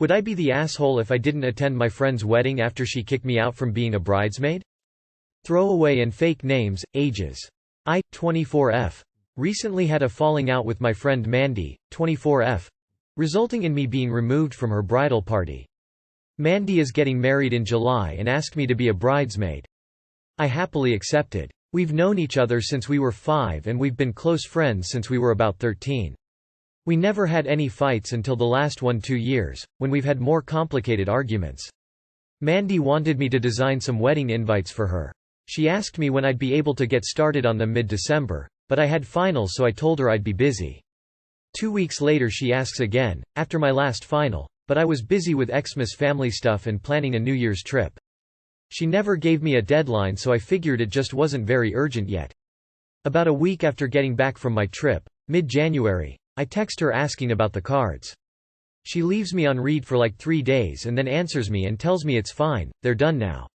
Would I be the asshole if I didn't attend my friend's wedding after she kicked me out from being a bridesmaid? Throwaway and fake names, ages. I, 24F. Recently had a falling out with my friend Mandy, 24F, resulting in me being removed from her bridal party. Mandy is getting married in July and asked me to be a bridesmaid. I happily accepted. We've known each other since we were 5 and we've been close friends since we were about 13. We never had any fights until the last 2 years, when we've had more complicated arguments. Mandy wanted me to design some wedding invites for her. She asked me when I'd be able to get started on them mid-December, but I had finals so I told her I'd be busy. 2 weeks later she asks again, after my last final, but I was busy with Xmas family stuff and planning a New Year's trip. She never gave me a deadline so I figured it just wasn't very urgent yet. About a week after getting back from my trip, mid-January, I text her asking about the cards. She leaves me on read for like 3 days and then answers me and tells me it's fine, they're done now.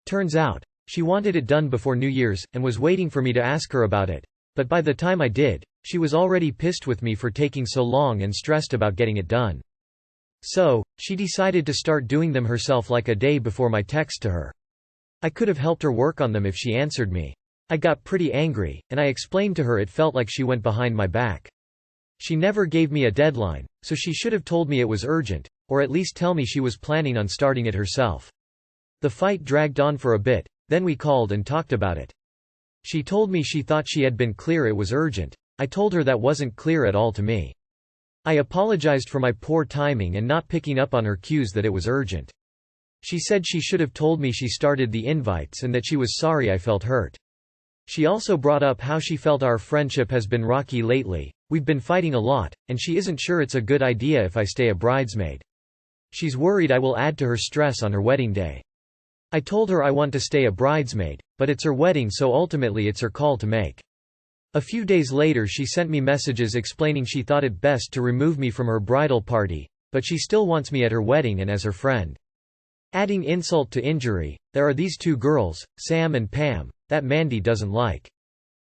Turns out, she wanted it done before New Year's, and was waiting for me to ask her about it, but by the time I did, she was already pissed with me for taking so long and stressed about getting it done. So, she decided to start doing them herself like a day before my text to her. I could have helped her work on them if she answered me. I got pretty angry, and I explained to her it felt like she went behind my back. She never gave me a deadline, so she should have told me it was urgent, or at least tell me she was planning on starting it herself. The fight dragged on for a bit, then we called and talked about it. She told me she thought she had been clear it was urgent. I told her that wasn't clear at all to me. I apologized for my poor timing and not picking up on her cues that it was urgent. She said she should have told me she started the invites and that she was sorry I felt hurt. She also brought up how she felt our friendship has been rocky lately, we've been fighting a lot, and she isn't sure it's a good idea if I stay a bridesmaid. She's worried I will add to her stress on her wedding day. I told her I want to stay a bridesmaid, but it's her wedding so ultimately it's her call to make. A few days later she sent me messages explaining she thought it best to remove me from her bridal party, but she still wants me at her wedding and as her friend. Adding insult to injury, there are these 2 girls, Sam and Pam, that Mandy doesn't like.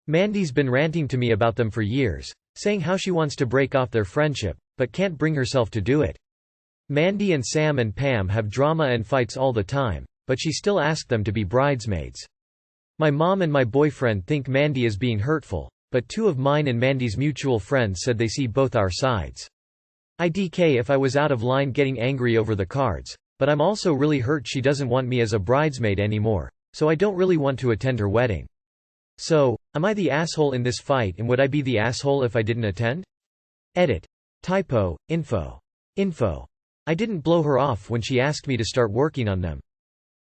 Mandy's been ranting to me about them for years, saying how she wants to break off their friendship, but can't bring herself to do it. Mandy and Sam and Pam have drama and fights all the time, but she still asked them to be bridesmaids. My mom and my boyfriend think Mandy is being hurtful, but 2 of mine and Mandy's mutual friends said they see both our sides. IDK if I was out of line getting angry over the cards, but I'm also really hurt she doesn't want me as a bridesmaid anymore, so I don't really want to attend her wedding. So, am I the asshole in this fight and would I be the asshole if I didn't attend? Edit. Typo, info. I didn't blow her off when she asked me to start working on them.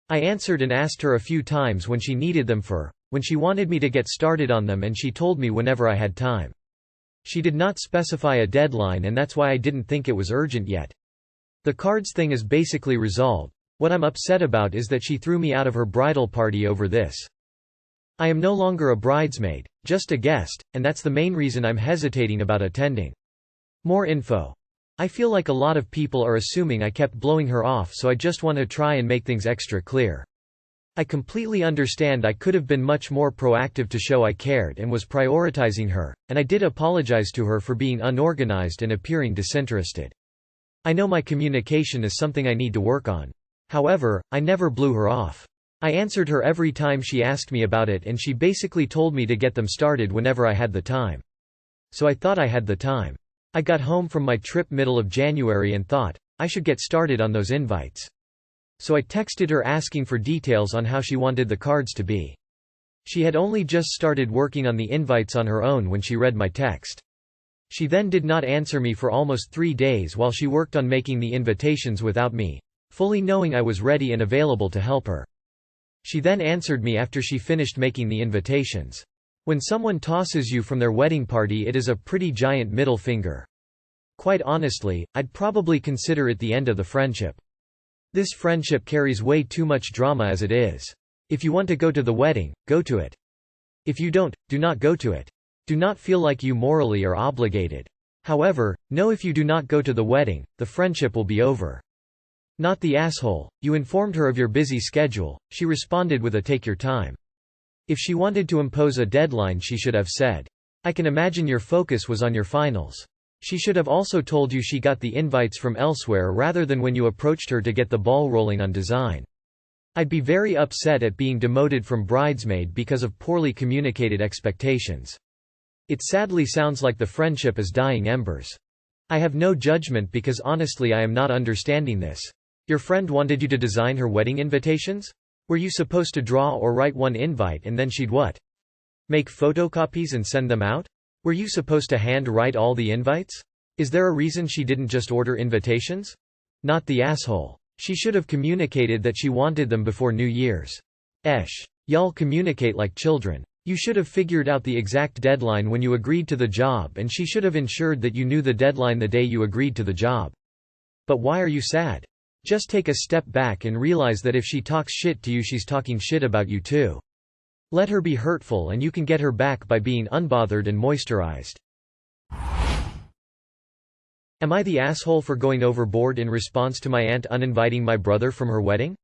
I answered and asked her a few times when she needed them when she wanted me to get started on them, and she told me whenever I had time. She did not specify a deadline and that's why I didn't think it was urgent yet. The cards thing is basically resolved. What I'm upset about is that she threw me out of her bridal party over this. I am no longer a bridesmaid, just a guest, and that's the main reason I'm hesitating about attending. More info. I feel like a lot of people are assuming I kept blowing her off, so I just want to try and make things extra clear. I completely understand I could have been much more proactive to show I cared and was prioritizing her, and I did apologize to her for being unorganized and appearing disinterested. I know my communication is something I need to work on. However, I never blew her off. I answered her every time she asked me about it and she basically told me to get them started whenever I had the time. So I thought I had the time. I got home from my trip middle of January and thought, I should get started on those invites. So I texted her asking for details on how she wanted the cards to be. She had only just started working on the invites on her own when she read my text. She then did not answer me for almost 3 days while she worked on making the invitations without me, fully knowing I was ready and available to help her. She then answered me after she finished making the invitations. When someone tosses you from their wedding party, it is a pretty giant middle finger. Quite honestly, I'd probably consider it the end of the friendship. This friendship carries way too much drama as it is. If you want to go to the wedding, go to it. If you don't, do not go to it. Do not feel like you morally are obligated. However, know if you do not go to the wedding, the friendship will be over. Not the asshole. You informed her of your busy schedule. She responded with a take your time. If she wanted to impose a deadline, she should have said, I can imagine your focus was on your finals. She should have also told you she got the invites from elsewhere rather than when you approached her to get the ball rolling on design. I'd be very upset at being demoted from bridesmaid because of poorly communicated expectations. It sadly sounds like the friendship is dying embers. I have no judgment because honestly I am not understanding this. Your friend wanted you to design her wedding invitations? Were you supposed to draw or write one invite and then she'd what? Make photocopies and send them out? Were you supposed to hand write all the invites? Is there a reason she didn't just order invitations? Not the asshole. She should have communicated that she wanted them before New Year's. Y'all communicate like children. You should have figured out the exact deadline when you agreed to the job, and she should have ensured that you knew the deadline the day you agreed to the job. But why are you sad? Just take a step back and realize that if she talks shit to you, she's talking shit about you too. Let her be hurtful and you can get her back by being unbothered and moisturized. Am I the asshole for going overboard in response to my aunt uninviting my brother from her wedding?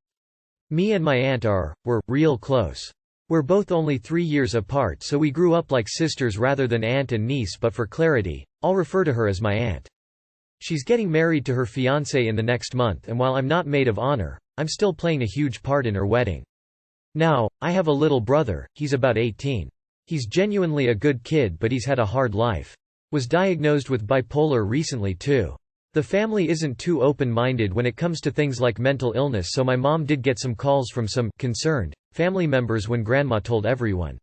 Me and my aunt were real close. We're both only 3 years apart, so we grew up like sisters rather than aunt and niece, but for clarity, I'll refer to her as my aunt. She's getting married to her fiancé in the next month, and while I'm not maid of honor, I'm still playing a huge part in her wedding. Now, I have a little brother, he's about 18. He's genuinely a good kid, but he's had a hard life. Was diagnosed with bipolar recently too. The family isn't too open-minded when it comes to things like mental illness, so my mom did get some calls from some concerned family members when grandma told everyone.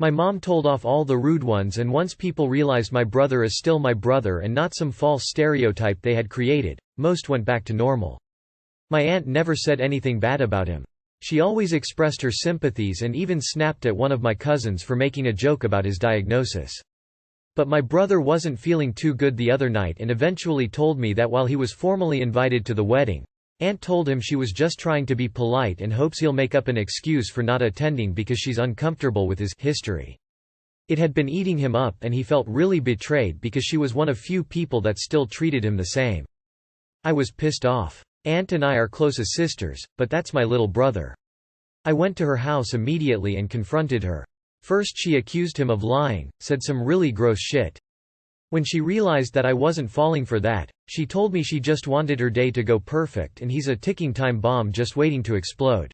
My mom told off all the rude ones, and once people realized my brother is still my brother and not some false stereotype they had created, most went back to normal. My aunt never said anything bad about him. She always expressed her sympathies and even snapped at one of my cousins for making a joke about his diagnosis. But my brother wasn't feeling too good the other night and eventually told me that while he was formally invited to the wedding, Aunt told him she was just trying to be polite and hopes he'll make up an excuse for not attending because she's uncomfortable with his history. It had been eating him up and he felt really betrayed because she was one of few people that still treated him the same. I was pissed off. Aunt and I are close as sisters, but that's my little brother. I went to her house immediately and confronted her. First she accused him of lying, said some really gross shit. When she realized that I wasn't falling for that, she told me she just wanted her day to go perfect and he's a ticking time bomb just waiting to explode.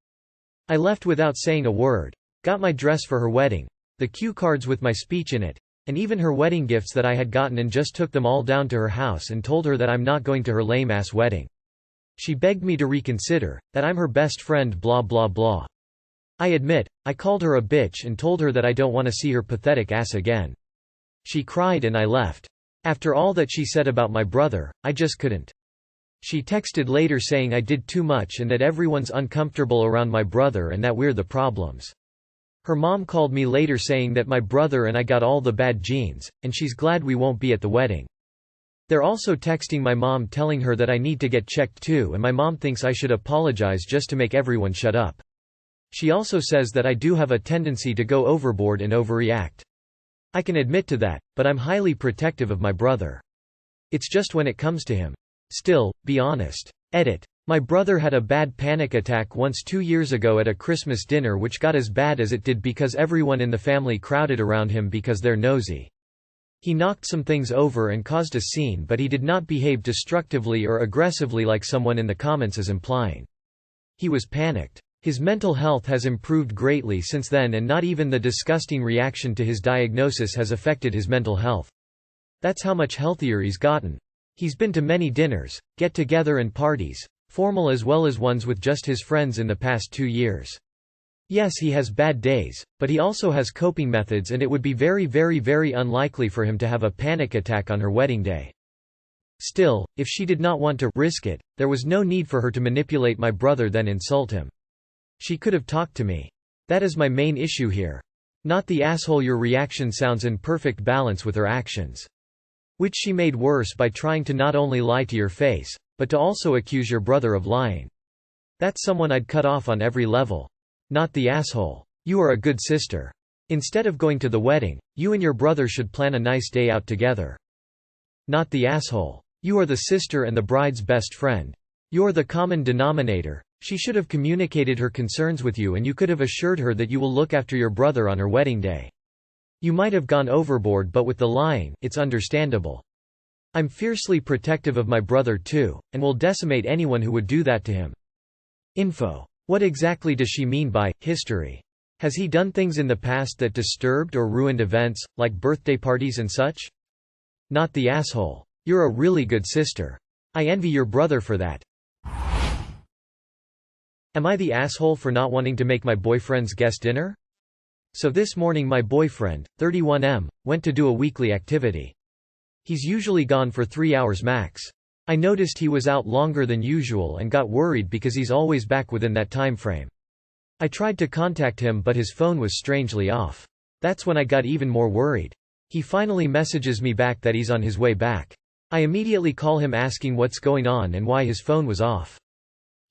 I left without saying a word, got my dress for her wedding, the cue cards with my speech in it, and even her wedding gifts that I had gotten, and just took them all down to her house and told her that I'm not going to her lame-ass wedding. She begged me to reconsider, that I'm her best friend, blah blah blah. I admit, I called her a bitch and told her that I don't want to see her pathetic ass again. She cried and I left. After all that she said about my brother, I just couldn't. She texted later saying I did too much and that everyone's uncomfortable around my brother and that we're the problems. Her mom called me later saying that my brother and I got all the bad genes, and she's glad we won't be at the wedding. They're also texting my mom telling her that I need to get checked too, and my mom thinks I should apologize just to make everyone shut up. She also says that I do have a tendency to go overboard and overreact. I can admit to that, but I'm highly protective of my brother. It's just when it comes to him. Still, be honest. Edit. My brother had a bad panic attack once 2 years ago at a Christmas dinner, which got as bad as it did because everyone in the family crowded around him because they're nosy. He knocked some things over and caused a scene, but he did not behave destructively or aggressively like someone in the comments is implying. He was panicked. His mental health has improved greatly since then, and not even the disgusting reaction to his diagnosis has affected his mental health. That's how much healthier he's gotten. He's been to many dinners, get-together and parties, formal as well as ones with just his friends in the past 2 years. Yes, he has bad days, but he also has coping methods, and it would be very very unlikely for him to have a panic attack on her wedding day. Still, if she did not want to risk it, there was no need for her to manipulate my brother then insult him. She could have talked to me. That is my main issue here. Not the asshole. Your reaction sounds in perfect balance with her actions. Which she made worse by trying to not only lie to your face, but to also accuse your brother of lying. That's someone I'd cut off on every level. Not the asshole. You are a good sister. Instead of going to the wedding, you and your brother should plan a nice day out together. Not the asshole. You are the sister and the bride's best friend. You're the common denominator. She should have communicated her concerns with you, and you could have assured her that you will look after your brother on her wedding day. You might have gone overboard, but with the lying, it's understandable. I'm fiercely protective of my brother too, and will decimate anyone who would do that to him. Info. What exactly does she mean by history? Has he done things in the past that disturbed or ruined events, like birthday parties and such? Not the asshole. You're a really good sister. I envy your brother for that. Am I the asshole for not wanting to make my boyfriend's guest dinner? So this morning my boyfriend, 31M, went to do a weekly activity. He's usually gone for 3 hours max. I noticed he was out longer than usual and got worried because he's always back within that time frame. I tried to contact him but his phone was strangely off. That's when I got even more worried. He finally messages me back that he's on his way back. I immediately call him asking what's going on and why his phone was off.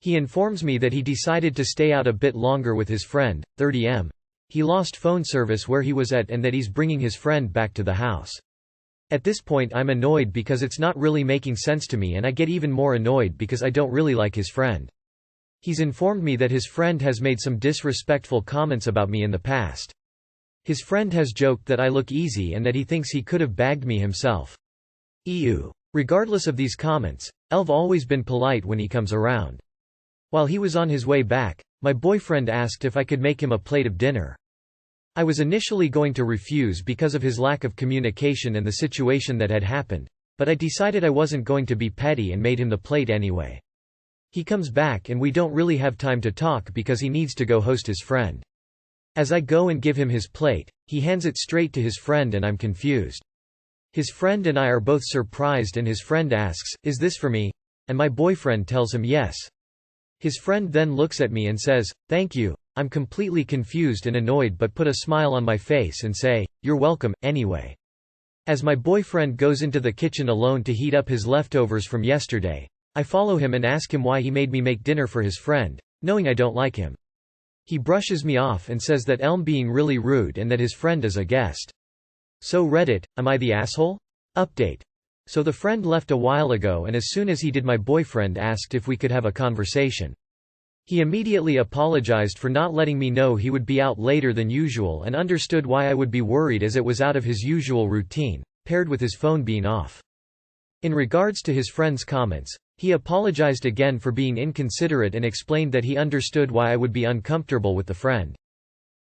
He informs me that he decided to stay out a bit longer with his friend, 30M. He lost phone service where he was at and that he's bringing his friend back to the house. At this point I'm annoyed because it's not really making sense to me, and I get even more annoyed because I don't really like his friend. He's informed me that his friend has made some disrespectful comments about me in the past. His friend has joked that I look easy and that he thinks he could have bagged me himself. Ew. Regardless of these comments, I've always been polite when he comes around. While he was on his way back, my boyfriend asked if I could make him a plate of dinner. I was initially going to refuse because of his lack of communication and the situation that had happened, but I decided I wasn't going to be petty and made him the plate anyway. He comes back and we don't really have time to talk because he needs to go host his friend. As I go and give him his plate, he hands it straight to his friend and I'm confused. His friend and I are both surprised and his friend asks, "Is this for me?" And my boyfriend tells him yes. His friend then looks at me and says, "Thank you." I'm completely confused and annoyed but put a smile on my face and say, "You're welcome, anyway." As my boyfriend goes into the kitchen alone to heat up his leftovers from yesterday, I follow him and ask him why he made me make dinner for his friend, knowing I don't like him. He brushes me off and says that I'm being really rude and that his friend is a guest. So Reddit, am I the asshole? Update. So the friend left a while ago and as soon as he did my boyfriend asked if we could have a conversation. He immediately apologized for not letting me know he would be out later than usual and understood why I would be worried as it was out of his usual routine, paired with his phone being off. In regards to his friend's comments, he apologized again for being inconsiderate and explained that he understood why I would be uncomfortable with the friend.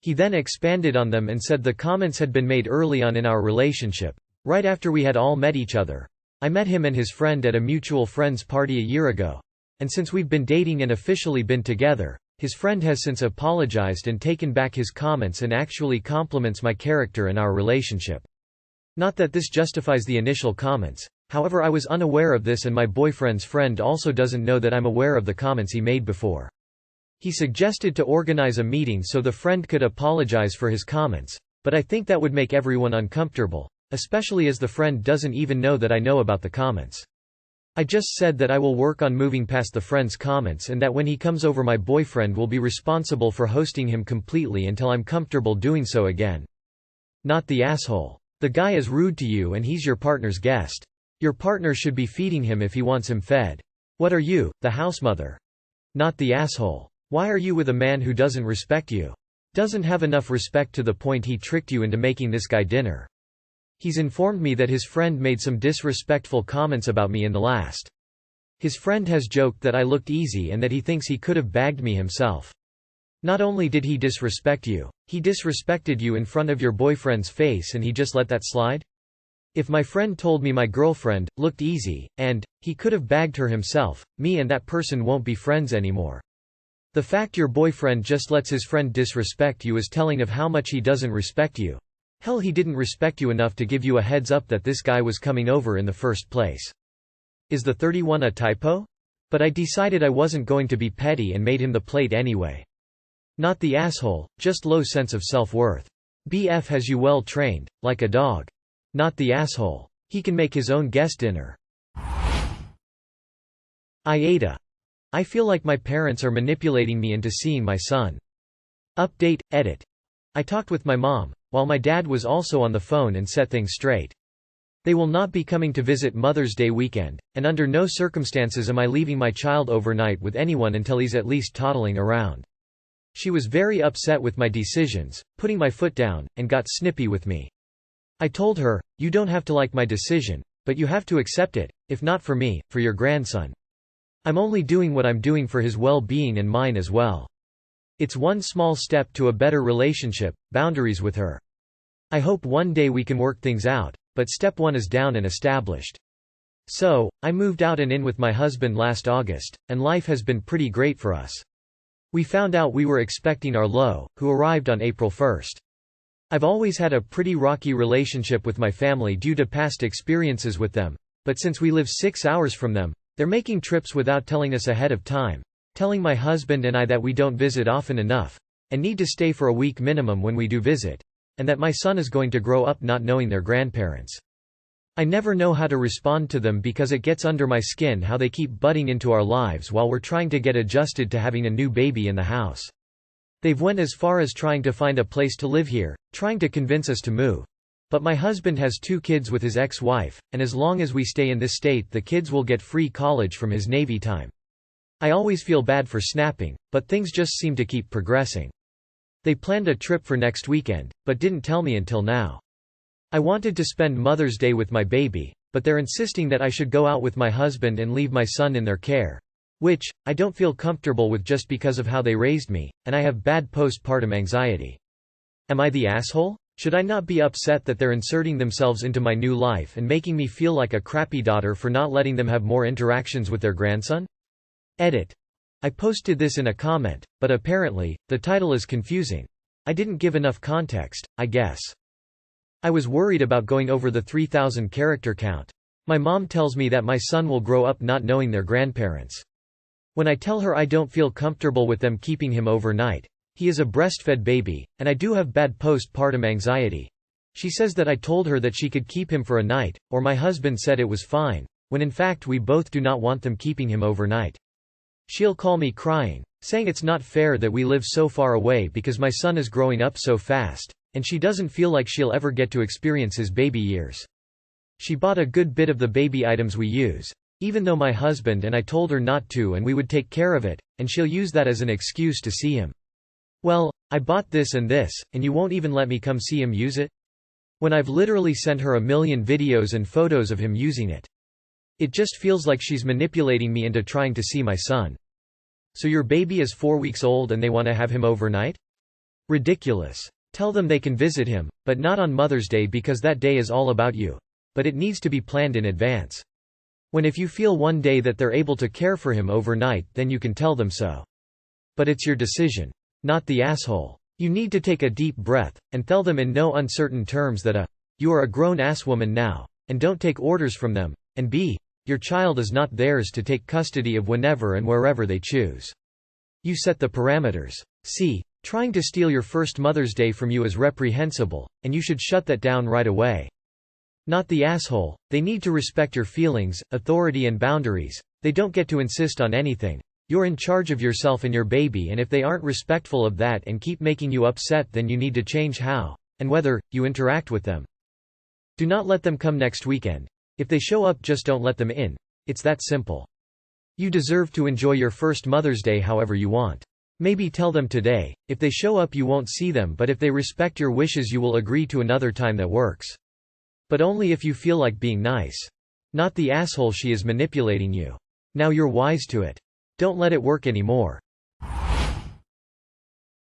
He then expanded on them and said the comments had been made early on in our relationship, right after we had all met each other. I met him and his friend at a mutual friend's party a year ago. And since we've been dating and officially been together, his friend has since apologized and taken back his comments and actually compliments my character and our relationship. Not that this justifies the initial comments, however I was unaware of this and my boyfriend's friend also doesn't know that I'm aware of the comments he made before. He suggested to organize a meeting so the friend could apologize for his comments, but I think that would make everyone uncomfortable, especially as the friend doesn't even know that I know about the comments. I just said that I will work on moving past the friend's comments and that when he comes over my boyfriend will be responsible for hosting him completely until I'm comfortable doing so again. Not the asshole. The guy is rude to you and he's your partner's guest. Your partner should be feeding him if he wants him fed. What are you, the housemother? Not the asshole. Why are you with a man who doesn't respect you? Doesn't have enough respect to the point he tricked you into making this guy dinner. He's informed me that his friend made some disrespectful comments about me in the last. His friend has joked that I looked easy and that he thinks he could have bagged me himself. Not only did he disrespect you, he disrespected you in front of your boyfriend's face and he just let that slide? If my friend told me my girlfriend looked easy, and he could have bagged her himself, me and that person won't be friends anymore. The fact your boyfriend just lets his friend disrespect you is telling of how much he doesn't respect you. Hell, he didn't respect you enough to give you a heads up that this guy was coming over in the first place. Is the 31 a typo? But I decided I wasn't going to be petty and made him the plate anyway. Not the asshole, just low sense of self-worth. BF has you well trained, like a dog. Not the asshole. He can make his own guest dinner. IATA. I feel like my parents are manipulating me into seeing my son. Update, edit. I talked with my mom, while my dad was also on the phone and set things straight. They will not be coming to visit Mother's Day weekend, and under no circumstances am I leaving my child overnight with anyone until he's at least toddling around. She was very upset with my decisions, putting my foot down, and got snippy with me. I told her, "You don't have to like my decision, But you have to accept it, if not for me, for your grandson. I'm only doing what I'm doing for his well-being and mine as well. It's one small step to a better relationship, boundaries with her. I hope one day we can work things out, but step one is down and established. So, I moved out and in with my husband last August, and life has been pretty great for us. We found out we were expecting our Lo, who arrived on April 1st. I've always had a pretty rocky relationship with my family due to past experiences with them, but since we live 6 hours from them, they're making trips without telling us ahead of time, telling my husband and I that we don't visit often enough, and need to stay for a week minimum when we do visit, and that my son is going to grow up not knowing their grandparents. I never know how to respond to them because it gets under my skin how they keep butting into our lives while we're trying to get adjusted to having a new baby in the house. They've went as far as trying to find a place to live here, trying to convince us to move. But my husband has 2 kids with his ex-wife, and as long as we stay in this state the kids will get free college from his Navy time. I always feel bad for snapping, but things just seem to keep progressing. They planned a trip for next weekend, but didn't tell me until now. I wanted to spend Mother's Day with my baby, but they're insisting that I should go out with my husband and leave my son in their care. Which, I don't feel comfortable with just because of how they raised me, and I have bad postpartum anxiety. Am I the asshole? Should I not be upset that they're inserting themselves into my new life and making me feel like a crappy daughter for not letting them have more interactions with their grandson? Edit. I posted this in a comment, but apparently, the title is confusing. I didn't give enough context, I guess. I was worried about going over the 3,000 character count. My mom tells me that my son will grow up not knowing their grandparents. When I tell her I don't feel comfortable with them keeping him overnight, he is a breastfed baby, and I do have bad postpartum anxiety. She says that I told her that she could keep him for a night, or my husband said it was fine, when in fact we both do not want them keeping him overnight. She'll call me crying, saying it's not fair that we live so far away because my son is growing up so fast, and she doesn't feel like she'll ever get to experience his baby years. She bought a good bit of the baby items we use, even though my husband and I told her not to and we would take care of it, and she'll use that as an excuse to see him. Well, I bought this, and you won't even let me come see him use it? When I've literally sent her a million videos and photos of him using it. It just feels like she's manipulating me into trying to see my son. So your baby is 4 weeks old and they want to have him overnight? Ridiculous. Tell them they can visit him, but not on Mother's Day because that day is all about you. But it needs to be planned in advance. When if you feel one day that they're able to care for him overnight, then you can tell them so. But it's your decision. Not the asshole. You need to take a deep breath, and tell them in no uncertain terms that you are a grown-ass woman now, and don't take orders from them, and b, your child is not theirs to take custody of whenever and wherever they choose. You set the parameters. C. Trying to steal your first Mother's Day from you is reprehensible, and you should shut that down right away. Not the asshole. They need to respect your feelings, authority and boundaries. They don't get to insist on anything. You're in charge of yourself and your baby, and if they aren't respectful of that and keep making you upset, then you need to change how, and whether, you interact with them. Do not let them come next weekend. If they show up, just don't let them in. It's that simple. You deserve to enjoy your first Mother's Day however you want. Maybe tell them today. If they show up you won't see them, but if they respect your wishes you will agree to another time that works. But only if you feel like being nice. Not the asshole she is manipulating you. Now you're wise to it. Don't let it work anymore.